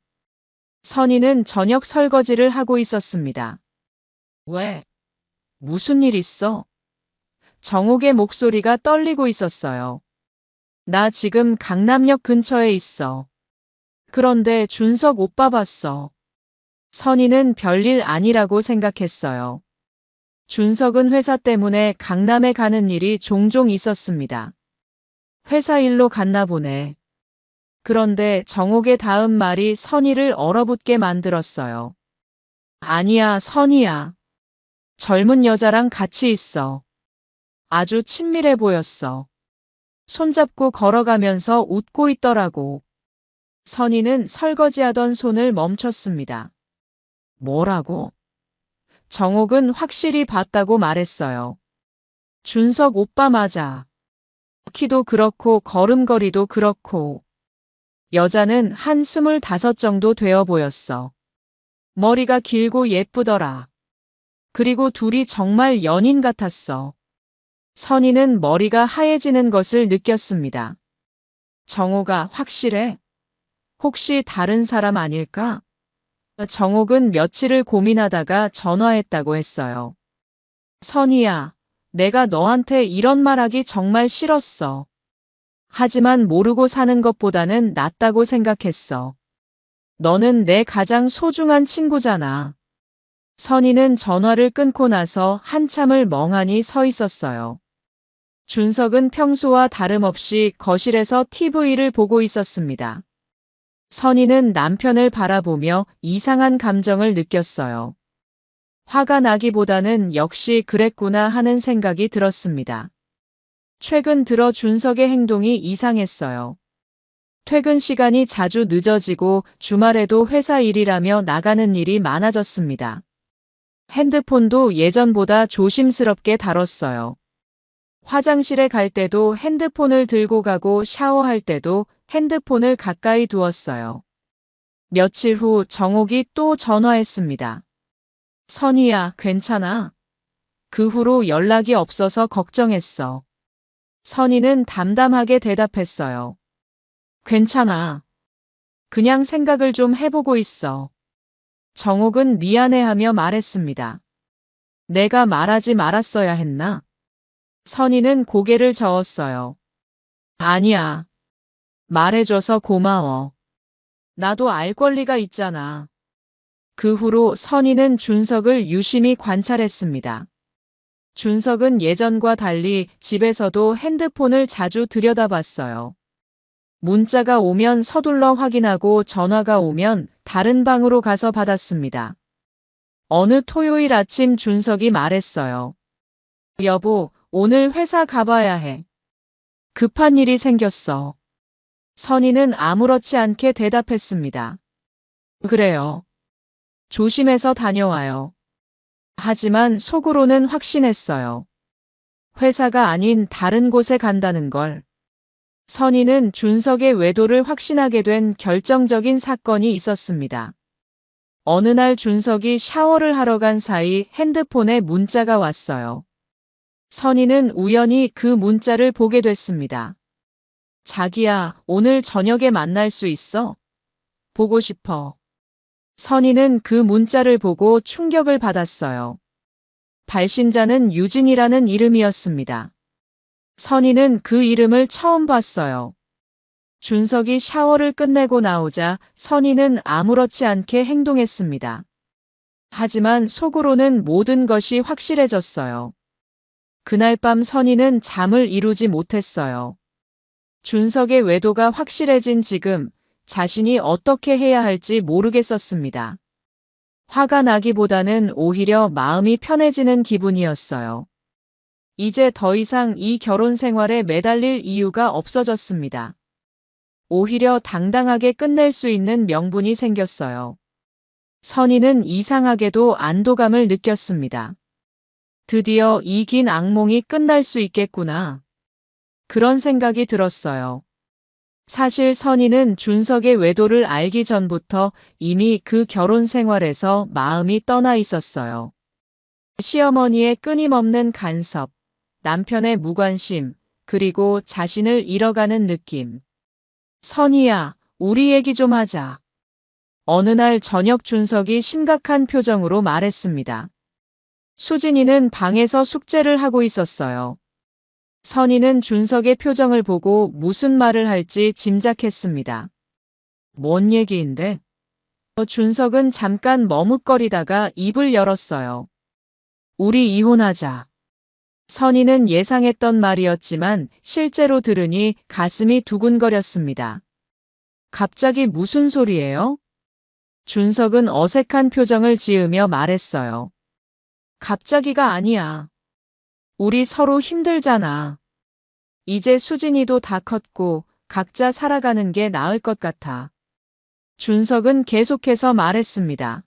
Speaker 1: 선희는 저녁 설거지를 하고 있었습니다. 왜? 무슨 일 있어? 정옥의 목소리가 떨리고 있었어요. 나 지금 강남역 근처에 있어. 그런데 준석 오빠 봤어. 선희는 별일 아니라고 생각했어요. 준석은 회사 때문에 강남에 가는 일이 종종 있었습니다. 회사 일로 갔나 보네. 그런데 정옥의 다음 말이 선희를 얼어붙게 만들었어요. 아니야, 선희야. 젊은 여자랑 같이 있어. 아주 친밀해 보였어. 손잡고 걸어가면서 웃고 있더라고. 선희는 설거지하던 손을 멈췄습니다. 뭐라고? 정옥은 확실히 봤다고 말했어요. 준석 오빠 맞아. 키도 그렇고 걸음걸이도 그렇고. 여자는 한 25 정도 되어 보였어. 머리가 길고 예쁘더라. 그리고 둘이 정말 연인 같았어. 선희는 머리가 하얘지는 것을 느꼈습니다. 정옥아, 확실해? 혹시 다른 사람 아닐까? 정옥은 며칠을 고민하다가 전화했다고 했어요. 선희야, 내가 너한테 이런 말하기 정말 싫었어. 하지만 모르고 사는 것보다는 낫다고 생각했어. 너는 내 가장 소중한 친구잖아. 선희는 전화를 끊고 나서 한참을 멍하니 서 있었어요. 준석은 평소와 다름없이 거실에서 TV를 보고 있었습니다. 선희는 남편을 바라보며 이상한 감정을 느꼈어요. 화가 나기보다는 역시 그랬구나 하는 생각이 들었습니다. 최근 들어 준석의 행동이 이상했어요. 퇴근 시간이 자주 늦어지고 주말에도 회사 일이라며 나가는 일이 많아졌습니다. 핸드폰도 예전보다 조심스럽게 다뤘어요. 화장실에 갈 때도 핸드폰을 들고 가고 샤워할 때도 핸드폰을 가까이 두었어요. 며칠 후 정옥이 또 전화했습니다. 선희야, 괜찮아? 그 후로 연락이 없어서 걱정했어. 선희는 담담하게 대답했어요. 괜찮아. 그냥 생각을 좀 해보고 있어. 정옥은 미안해하며 말했습니다. 내가 말하지 말았어야 했나? 선희는 고개를 저었어요. 아니야. 말해줘서 고마워. 나도 알 권리가 있잖아. 그 후로 선희는 준석을 유심히 관찰했습니다. 준석은 예전과 달리 집에서도 핸드폰을 자주 들여다봤어요. 문자가 오면 서둘러 확인하고 전화가 오면 다른 방으로 가서 받았습니다. 어느 토요일 아침 준석이 말했어요. 여보, 오늘 회사 가봐야 해. 급한 일이 생겼어. 선희는 아무렇지 않게 대답했습니다. 그래요. 조심해서 다녀와요. 하지만 속으로는 확신했어요. 회사가 아닌 다른 곳에 간다는 걸. 선희는 준석의 외도를 확신하게 된 결정적인 사건이 있었습니다. 어느 날 준석이 샤워를 하러 간 사이 핸드폰에 문자가 왔어요. 선희는 우연히 그 문자를 보게 됐습니다. 자기야, 오늘 저녁에 만날 수 있어? 보고 싶어. 선희는 그 문자를 보고 충격을 받았어요. 발신자는 유진이라는 이름이었습니다. 선희는 그 이름을 처음 봤어요. 준석이 샤워를 끝내고 나오자 선희는 아무렇지 않게 행동했습니다. 하지만 속으로는 모든 것이 확실해졌어요. 그날 밤 선희는 잠을 이루지 못했어요. 준석의 외도가 확실해진 지금 자신이 어떻게 해야 할지 모르겠었습니다. 화가 나기보다는 오히려 마음이 편해지는 기분이었어요. 이제 더 이상 이 결혼 생활에 매달릴 이유가 없어졌습니다. 오히려 당당하게 끝낼 수 있는 명분이 생겼어요. 선희는 이상하게도 안도감을 느꼈습니다. 드디어 이 긴 악몽이 끝날 수 있겠구나. 그런 생각이 들었어요. 사실 선희는 준석의 외도를 알기 전부터 이미 그 결혼 생활에서 마음이 떠나 있었어요. 시어머니의 끊임없는 간섭, 남편의 무관심, 그리고 자신을 잃어가는 느낌. 선희야, 우리 얘기 좀 하자. 어느 날 저녁 준석이 심각한 표정으로 말했습니다. 수진이는 방에서 숙제를 하고 있었어요. 선희는 준석의 표정을 보고 무슨 말을 할지 짐작했습니다. 뭔 얘기인데? 준석은 잠깐 머뭇거리다가 입을 열었어요. 우리 이혼하자. 선희는 예상했던 말이었지만 실제로 들으니 가슴이 두근거렸습니다. 갑자기 무슨 소리예요? 준석은 어색한 표정을 지으며 말했어요. 갑자기가 아니야. 우리 서로 힘들잖아. 이제 수진이도 다 컸고 각자 살아가는 게 나을 것 같아. 준석은 계속해서 말했습니다.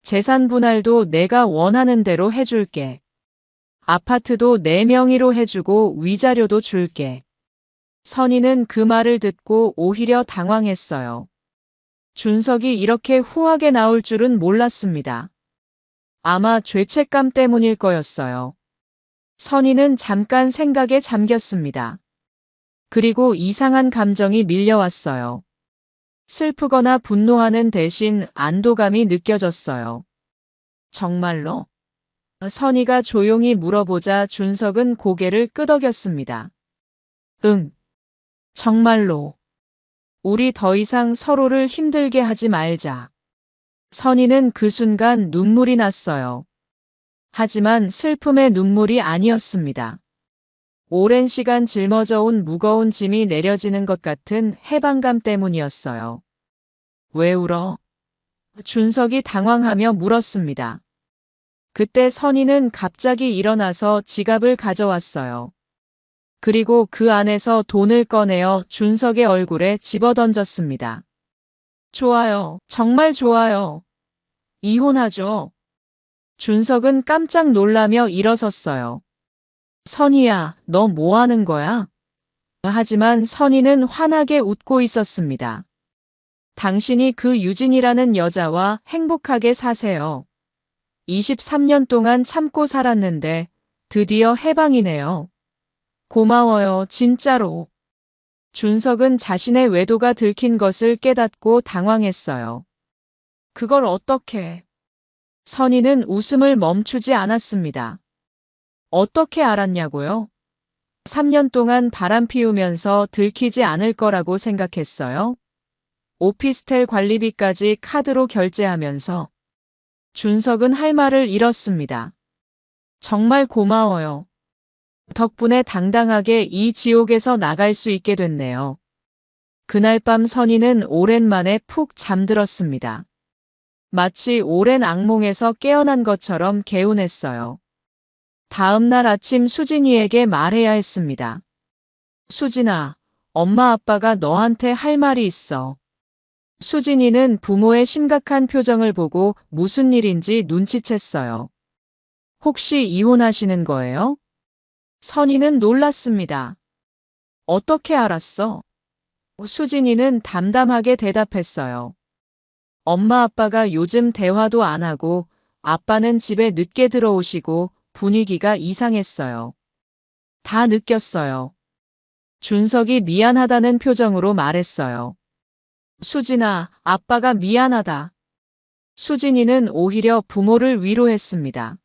Speaker 1: 재산 분할도 내가 원하는 대로 해줄게. 아파트도 내 명의로 해주고 위자료도 줄게. 선희는 그 말을 듣고 오히려 당황했어요. 준석이 이렇게 후하게 나올 줄은 몰랐습니다. 아마 죄책감 때문일 거였어요. 선희는 잠깐 생각에 잠겼습니다. 그리고 이상한 감정이 밀려왔어요. 슬프거나 분노하는 대신 안도감이 느껴졌어요. 정말로? 선희가 조용히 물어보자 준석은 고개를 끄덕였습니다. 응. 정말로. 우리 더 이상 서로를 힘들게 하지 말자. 선희는 그 순간 눈물이 났어요. 하지만 슬픔의 눈물이 아니었습니다. 오랜 시간 짊어져온 무거운 짐이 내려지는 것 같은 해방감 때문이었어요. 왜 울어? 준석이 당황하며 물었습니다. 그때 선희는 갑자기 일어나서 지갑을 가져왔어요. 그리고 그 안에서 돈을 꺼내어 준석의 얼굴에 집어던졌습니다. 좋아요. 정말 좋아요. 이혼하죠. 준석은 깜짝 놀라며 일어섰어요. 선희야, 너 뭐 하는 거야? 하지만 선희는 환하게 웃고 있었습니다. 당신이 그 유진이라는 여자와 행복하게 사세요. 23년 동안 참고 살았는데 드디어 해방이네요. 고마워요, 진짜로. 준석은 자신의 외도가 들킨 것을 깨닫고 당황했어요. 그걸 어떻게? 선희는 웃음을 멈추지 않았습니다. 어떻게 알았냐고요? 3년 동안 바람 피우면서 들키지 않을 거라고 생각했어요? 오피스텔 관리비까지 카드로 결제하면서. 준석은 할 말을 잃었습니다. 정말 고마워요. 덕분에 당당하게 이 지옥에서 나갈 수 있게 됐네요. 그날 밤 선희는 오랜만에 푹 잠들었습니다. 마치 오랜 악몽에서 깨어난 것처럼 개운했어요. 다음 날 아침 수진이에게 말해야 했습니다. 수진아, 엄마 아빠가 너한테 할 말이 있어. 수진이는 부모의 심각한 표정을 보고 무슨 일인지 눈치챘어요. 혹시 이혼하시는 거예요? 선희는 놀랐습니다. 어떻게 알았어? 수진이는 담담하게 대답했어요. 엄마 아빠가 요즘 대화도 안 하고 아빠는 집에 늦게 들어오시고 분위기가 이상했어요. 다 느꼈어요. 준석이 미안하다는 표정으로 말했어요. 수진아, 아빠가 미안하다. 수진이는 오히려 부모를 위로했습니다.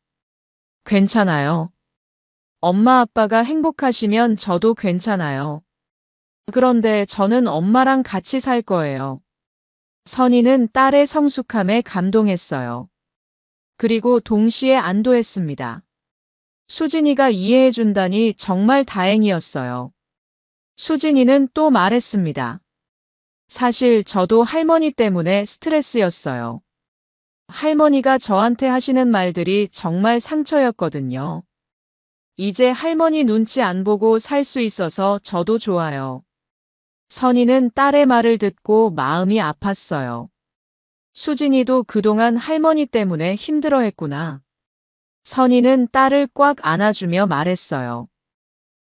Speaker 1: 괜찮아요. 엄마 아빠가 행복하시면 저도 괜찮아요. 그런데 저는 엄마랑 같이 살 거예요. 선희는 딸의 성숙함에 감동했어요. 그리고 동시에 안도했습니다. 수진이가 이해해준다니 정말 다행이었어요. 수진이는 또 말했습니다. 사실 저도 할머니 때문에 스트레스였어요. 할머니가 저한테 하시는 말들이 정말 상처였거든요. 이제 할머니 눈치 안 보고 살 수 있어서 저도 좋아요. 선희는 딸의 말을 듣고 마음이 아팠어요. 수진이도 그동안 할머니 때문에 힘들어했구나. 선희는 딸을 꽉 안아주며 말했어요.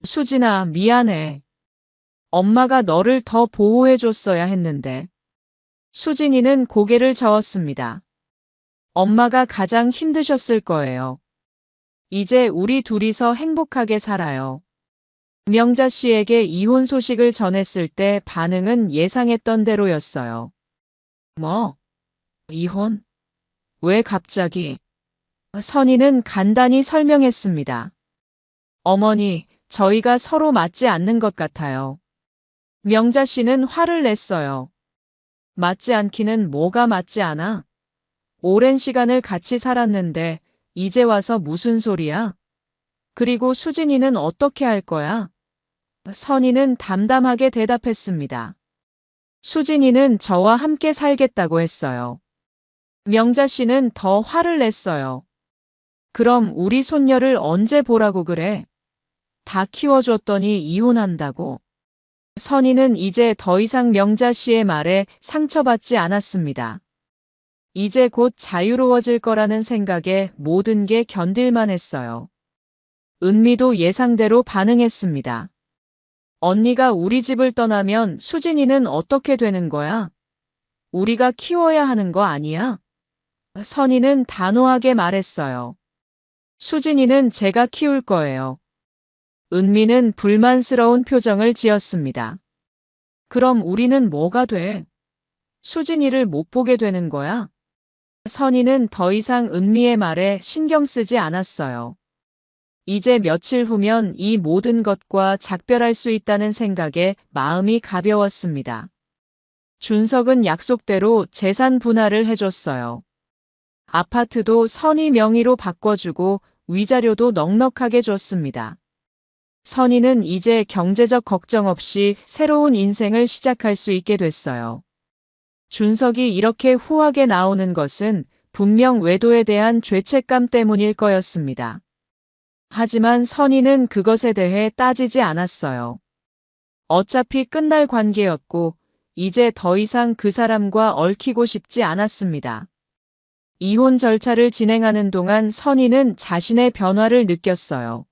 Speaker 1: 수진아, 미안해. 엄마가 너를 더 보호해줬어야 했는데. 수진이는 고개를 저었습니다. 엄마가 가장 힘드셨을 거예요. 이제 우리 둘이서 행복하게 살아요. 명자 씨에게 이혼 소식을 전했을 때 반응은 예상했던 대로였어요. 뭐? 이혼? 왜 갑자기? 선희는 간단히 설명했습니다. 어머니, 저희가 서로 맞지 않는 것 같아요. 명자 씨는 화를 냈어요. 맞지 않기는 뭐가 맞지 않아? 오랜 시간을 같이 살았는데 이제 와서 무슨 소리야? 그리고 수진이는 어떻게 할 거야? 선희는 담담하게 대답했습니다. 수진이는 저와 함께 살겠다고 했어요. 명자 씨는 더 화를 냈어요. 그럼 우리 손녀를 언제 보라고 그래? 다 키워줬더니 이혼한다고. 선희는 이제 더 이상 명자 씨의 말에 상처받지 않았습니다. 이제 곧 자유로워질 거라는 생각에 모든 게 견딜만 했어요. 은미도 예상대로 반응했습니다. 언니가 우리 집을 떠나면 수진이는 어떻게 되는 거야? 우리가 키워야 하는 거 아니야? 선희는 단호하게 말했어요. 수진이는 제가 키울 거예요. 은미는 불만스러운 표정을 지었습니다. 그럼 우리는 뭐가 돼? 수진이를 못 보게 되는 거야? 선희는 더 이상 은미의 말에 신경 쓰지 않았어요. 이제 며칠 후면 이 모든 것과 작별할 수 있다는 생각에 마음이 가벼웠습니다. 준석은 약속대로 재산 분할을 해줬어요. 아파트도 선희 명의로 바꿔주고 위자료도 넉넉하게 줬습니다. 선희는 이제 경제적 걱정 없이 새로운 인생을 시작할 수 있게 됐어요. 준석이 이렇게 후하게 나오는 것은 분명 외도에 대한 죄책감 때문일 거였습니다. 하지만 선희는 그것에 대해 따지지 않았어요. 어차피 끝날 관계였고 이제 더 이상 그 사람과 얽히고 싶지 않았습니다. 이혼 절차를 진행하는 동안 선희는 자신의 변화를 느꼈어요.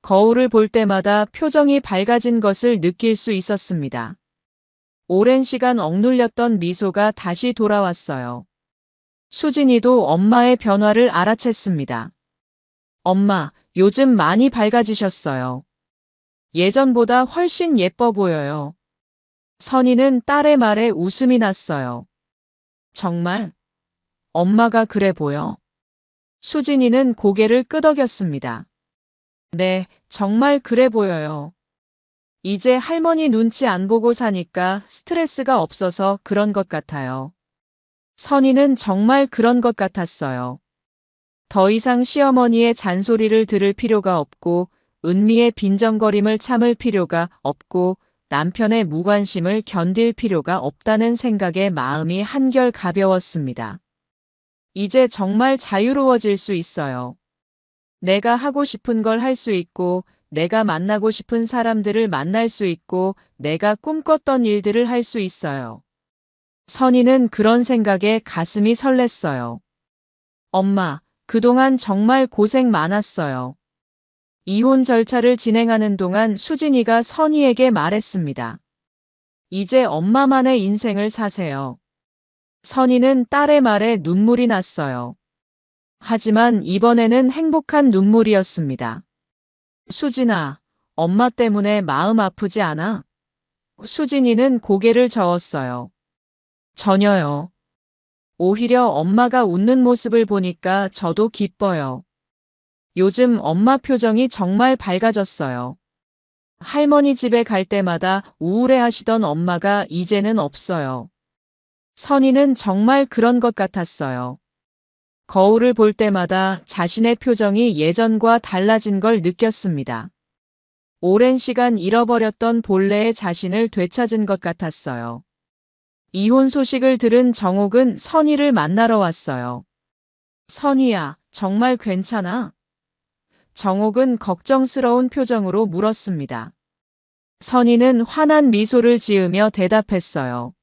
Speaker 1: 거울을 볼 때마다 표정이 밝아진 것을 느낄 수 있었습니다. 오랜 시간 억눌렸던 미소가 다시 돌아왔어요. 수진이도 엄마의 변화를 알아챘습니다. 엄마, 요즘 많이 밝아지셨어요. 예전보다 훨씬 예뻐 보여요. 선희는 딸의 말에 웃음이 났어요. 정말? 엄마가 그래 보여? 수진이는 고개를 끄덕였습니다. 네, 정말 그래 보여요. 이제 할머니 눈치 안 보고 사니까 스트레스가 없어서 그런 것 같아요. 선희는 정말 그런 것 같았어요. 더 이상 시어머니의 잔소리를 들을 필요가 없고 은미의 빈정거림을 참을 필요가 없고 남편의 무관심을 견딜 필요가 없다는 생각에 마음이 한결 가벼웠습니다. 이제 정말 자유로워질 수 있어요. 내가 하고 싶은 걸 할 수 있고 내가 만나고 싶은 사람들을 만날 수 있고 내가 꿈꿨던 일들을 할 수 있어요. 선희는 그런 생각에 가슴이 설렜어요. 엄마, 그동안 정말 고생 많았어요. 이혼 절차를 진행하는 동안 수진이가 선희에게 말했습니다. 이제 엄마만의 인생을 사세요. 선희는 딸의 말에 눈물이 났어요. 하지만 이번에는 행복한 눈물이었습니다. 수진아, 엄마 때문에 마음 아프지 않아? 수진이는 고개를 저었어요. 전혀요. 오히려 엄마가 웃는 모습을 보니까 저도 기뻐요. 요즘 엄마 표정이 정말 밝아졌어요. 할머니 집에 갈 때마다 우울해하시던 엄마가 이제는 없어요. 선희는 정말 그런 것 같았어요. 거울을 볼 때마다 자신의 표정이 예전과 달라진 걸 느꼈습니다. 오랜 시간 잃어버렸던 본래의 자신을 되찾은 것 같았어요. 이혼 소식을 들은 정옥은 선희를 만나러 왔어요. 선희야, 정말 괜찮아? 정옥은 걱정스러운 표정으로 물었습니다. 선희는 환한 미소를 지으며 대답했어요.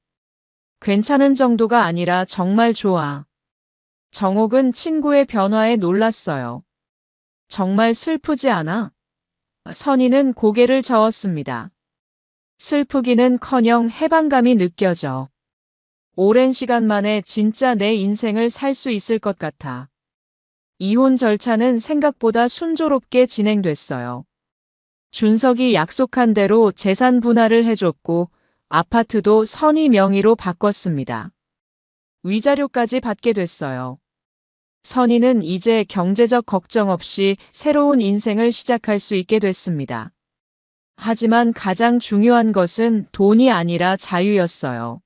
Speaker 1: 괜찮은 정도가 아니라 정말 좋아. 정옥은 친구의 변화에 놀랐어요. 정말 슬프지 않아? 선희는 고개를 저었습니다. 슬프기는커녕 해방감이 느껴져. 오랜 시간 만에 진짜 내 인생을 살 수 있을 것 같아. 이혼 절차는 생각보다 순조롭게 진행됐어요. 준석이 약속한 대로 재산 분할을 해줬고 아파트도 선희 명의로 바꿨습니다. 위자료까지 받게 됐어요. 선희는 이제 경제적 걱정 없이 새로운 인생을 시작할 수 있게 됐습니다. 하지만 가장 중요한 것은 돈이 아니라 자유였어요.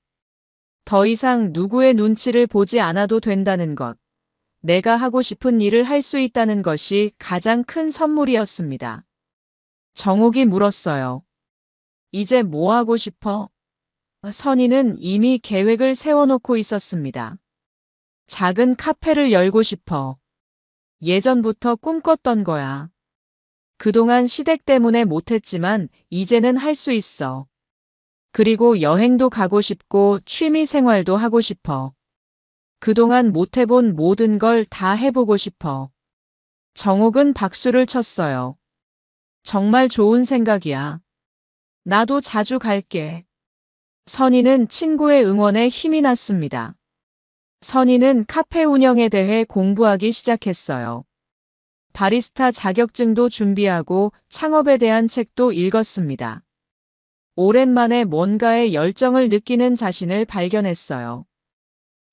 Speaker 1: 더 이상 누구의 눈치를 보지 않아도 된다는 것. 내가 하고 싶은 일을 할 수 있다는 것이 가장 큰 선물이었습니다. 정옥이 물었어요. 이제 뭐 하고 싶어? 선희는 이미 계획을 세워놓고 있었습니다. 작은 카페를 열고 싶어. 예전부터 꿈꿨던 거야. 그동안 시댁 때문에 못했지만 이제는 할 수 있어. 그리고 여행도 가고 싶고 취미 생활도 하고 싶어. 그동안 못해본 모든 걸 다 해보고 싶어. 정옥은 박수를 쳤어요. 정말 좋은 생각이야. 나도 자주 갈게. 선희는 친구의 응원에 힘이 났습니다. 선희는 카페 운영에 대해 공부하기 시작했어요. 바리스타 자격증도 준비하고 창업에 대한 책도 읽었습니다. 오랜만에 뭔가에 열정을 느끼는 자신을 발견했어요.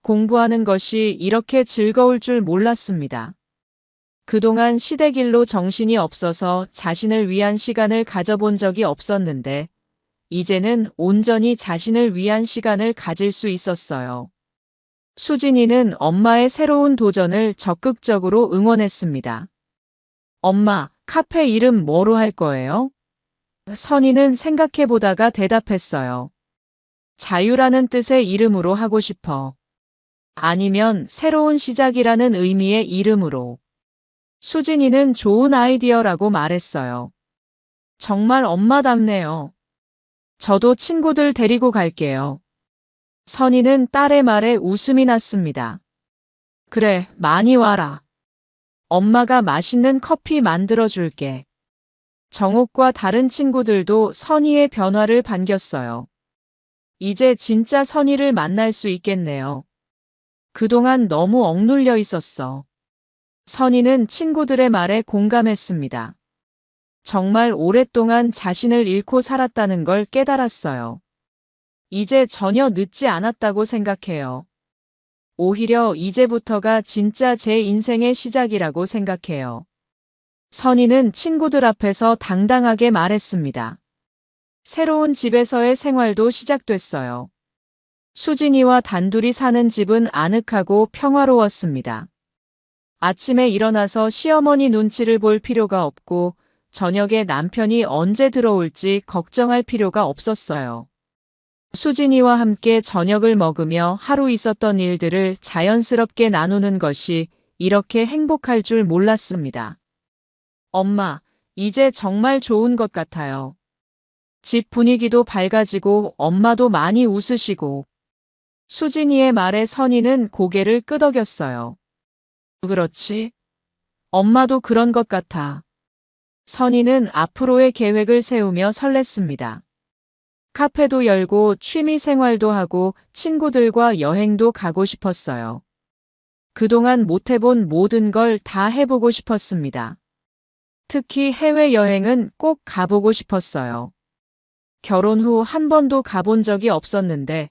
Speaker 1: 공부하는 것이 이렇게 즐거울 줄 몰랐습니다. 그동안 시댁 일로 정신이 없어서 자신을 위한 시간을 가져본 적이 없었는데 이제는 온전히 자신을 위한 시간을 가질 수 있었어요. 수진이는 엄마의 새로운 도전을 적극적으로 응원했습니다. 엄마, 카페 이름 뭐로 할 거예요? 선희는 생각해보다가 대답했어요. 자유라는 뜻의 이름으로 하고 싶어. 아니면 새로운 시작이라는 의미의 이름으로. 수진이는 좋은 아이디어라고 말했어요. 정말 엄마답네요. 저도 친구들 데리고 갈게요. 선희는 딸의 말에 웃음이 났습니다. 그래, 많이 와라. 엄마가 맛있는 커피 만들어 줄게. 정옥과 다른 친구들도 선희의 변화를 반겼어요. 이제 진짜 선희를 만날 수 있겠네요. 그동안 너무 억눌려 있었어. 선희는 친구들의 말에 공감했습니다. 정말 오랫동안 자신을 잃고 살았다는 걸 깨달았어요. 이제 전혀 늦지 않았다고 생각해요. 오히려 이제부터가 진짜 제 인생의 시작이라고 생각해요. 선희는 친구들 앞에서 당당하게 말했습니다. 새로운 집에서의 생활도 시작됐어요. 수진이와 단둘이 사는 집은 아늑하고 평화로웠습니다. 아침에 일어나서 시어머니 눈치를 볼 필요가 없고 저녁에 남편이 언제 들어올지 걱정할 필요가 없었어요. 수진이와 함께 저녁을 먹으며 하루 있었던 일들을 자연스럽게 나누는 것이 이렇게 행복할 줄 몰랐습니다. 엄마, 이제 정말 좋은 것 같아요. 집 분위기도 밝아지고 엄마도 많이 웃으시고. 수진이의 말에 선희는 고개를 끄덕였어요. 그렇지? 엄마도 그런 것 같아. 선희는 앞으로의 계획을 세우며 설렜습니다. 카페도 열고 취미 생활도 하고 친구들과 여행도 가고 싶었어요. 그동안 못 해본 모든 걸 다 해보고 싶었습니다. 특히 해외여행은 꼭 가보고 싶었어요. 결혼 후 한 번도 가본 적이 없었는데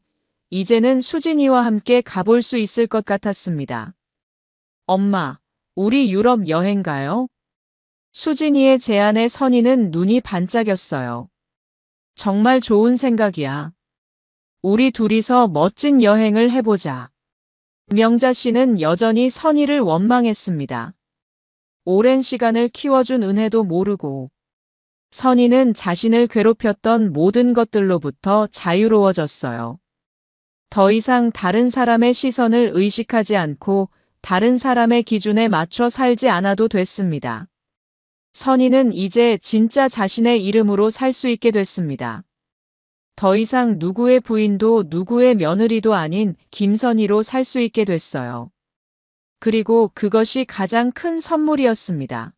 Speaker 1: 이제는 수진이와 함께 가볼 수 있을 것 같았습니다. 엄마, 우리 유럽 여행 가요? 수진이의 제안에 선희는 눈이 반짝였어요. 정말 좋은 생각이야. 우리 둘이서 멋진 여행을 해보자. 명자 씨는 여전히 선희를 원망했습니다. 오랜 시간을 키워준 은혜도 모르고. 선희는 자신을 괴롭혔던 모든 것들로부터 자유로워졌어요. 더 이상 다른 사람의 시선을 의식하지 않고 다른 사람의 기준에 맞춰 살지 않아도 됐습니다. 선희는 이제 진짜 자신의 이름으로 살 수 있게 됐습니다. 더 이상 누구의 부인도 누구의 며느리도 아닌 김선희로 살 수 있게 됐어요. 그리고 그것이 가장 큰 선물이었습니다.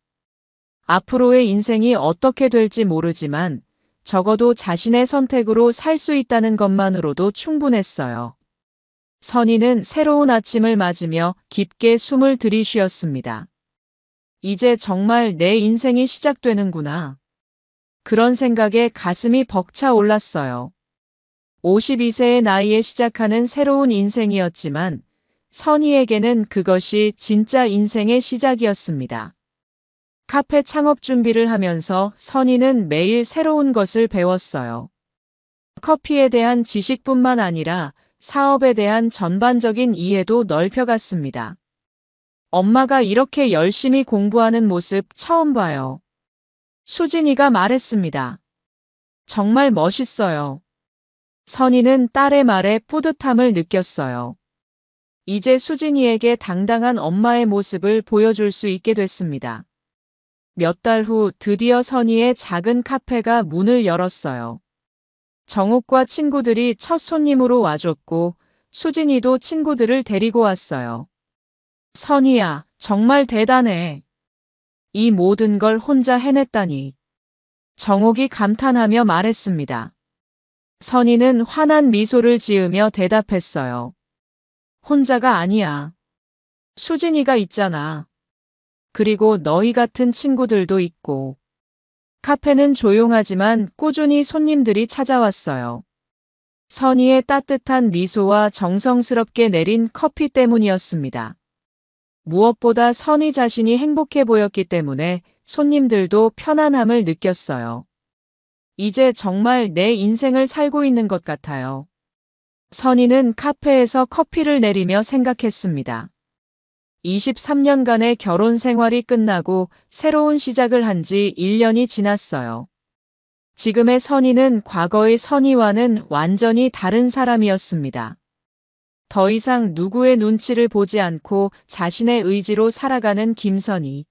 Speaker 1: 앞으로의 인생이 어떻게 될지 모르지만 적어도 자신의 선택으로 살 수 있다는 것만으로도 충분했어요. 선희는 새로운 아침을 맞으며 깊게 숨을 들이쉬었습니다. 이제 정말 내 인생이 시작되는구나. 그런 생각에 가슴이 벅차 올랐어요. 52세의 나이에 시작하는 새로운 인생이었지만 선희에게는 그것이 진짜 인생의 시작이었습니다. 카페 창업 준비를 하면서 선희는 매일 새로운 것을 배웠어요. 커피에 대한 지식뿐만 아니라 사업에 대한 전반적인 이해도 넓혀갔습니다. 엄마가 이렇게 열심히 공부하는 모습 처음 봐요. 수진이가 말했습니다. 정말 멋있어요. 선희는 딸의 말에 뿌듯함을 느꼈어요. 이제 수진이에게 당당한 엄마의 모습을 보여줄 수 있게 됐습니다. 몇 달 후 드디어 선희의 작은 카페가 문을 열었어요. 정옥과 친구들이 첫 손님으로 와줬고 수진이도 친구들을 데리고 왔어요. 선희야, 정말 대단해. 이 모든 걸 혼자 해냈다니. 정옥이 감탄하며 말했습니다. 선희는 환한 미소를 지으며 대답했어요. 혼자가 아니야. 수진이가 있잖아. 그리고 너희 같은 친구들도 있고. 카페는 조용하지만 꾸준히 손님들이 찾아왔어요. 선희의 따뜻한 미소와 정성스럽게 내린 커피 때문이었습니다. 무엇보다 선희 자신이 행복해 보였기 때문에 손님들도 편안함을 느꼈어요. 이제 정말 내 인생을 살고 있는 것 같아요. 선희는 카페에서 커피를 내리며 생각했습니다. 23년간의 결혼 생활이 끝나고 새로운 시작을 한 지 1년이 지났어요. 지금의 선희는 과거의 선희와는 완전히 다른 사람이었습니다. 더 이상 누구의 눈치를 보지 않고 자신의 의지로 살아가는 김선희.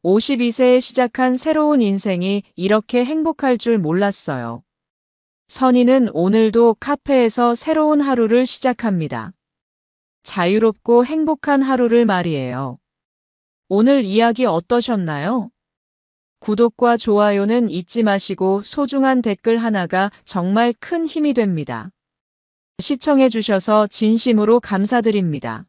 Speaker 1: 52세에 시작한 새로운 인생이 이렇게 행복할 줄 몰랐어요. 선희는 오늘도 카페에서 새로운 하루를 시작합니다. 자유롭고 행복한 하루를 말이에요. 오늘 이야기 어떠셨나요? 구독과 좋아요는 잊지 마시고 소중한 댓글 하나가 정말 큰 힘이 됩니다. 시청해주셔서 진심으로 감사드립니다.